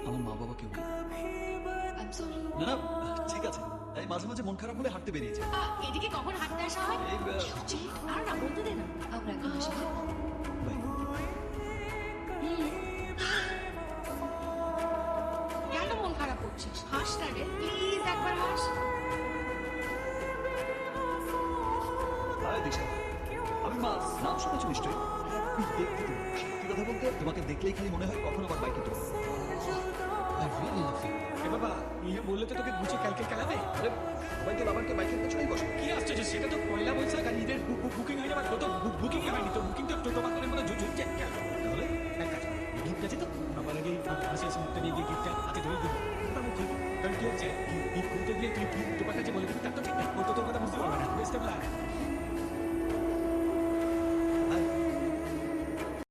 আমার মা বাবা কেউ নেই। I'm sorry. না না, ঠিক আছে। এই মাঝে মাঝে মন খারাপ হলে হাঁটতে বেরিয়েছে। এদিকে কখন হাঁটতে আসা হয়? এই সত্যি? আর না বলতে দে না। আমরা এখন আসি। বাই। কেন মন খারাপ করছিস? হাস না রে, প্লিজ একবার হাস। হাই দিশা, আমি মাস, নাম শুনেছো নিশ্চয়ই? দেখতে তো সত্যি কথা বলতে তোমাকে দেখলেই খালি মনে হয় কখনো আবার বাইকে তুলবো। I really love you. এ বাবা ইয়ে বললে তো তোকে গুছিয়ে ক্যালকেল খেলাবে। আরে সবাই তো লাভারকে বাইকের পেছনেই বসে। কি আশ্চর্য, সেটা তো পয়লা বৈশাখ আর ঈদের বুকিং হয়ে যাবার, তো বুকিং হয়নি তো, বুকিং তো টোটো বাজারের মতো ঝুঁকছে। তাহলে এক কাজ, গিফট আছে তো, আমার আগে হাসি হাসি মুখটা নিয়ে গিয়ে গিফটটা হাতে ধরে দিব, তারপর খুলবো। কারণ কি হচ্ছে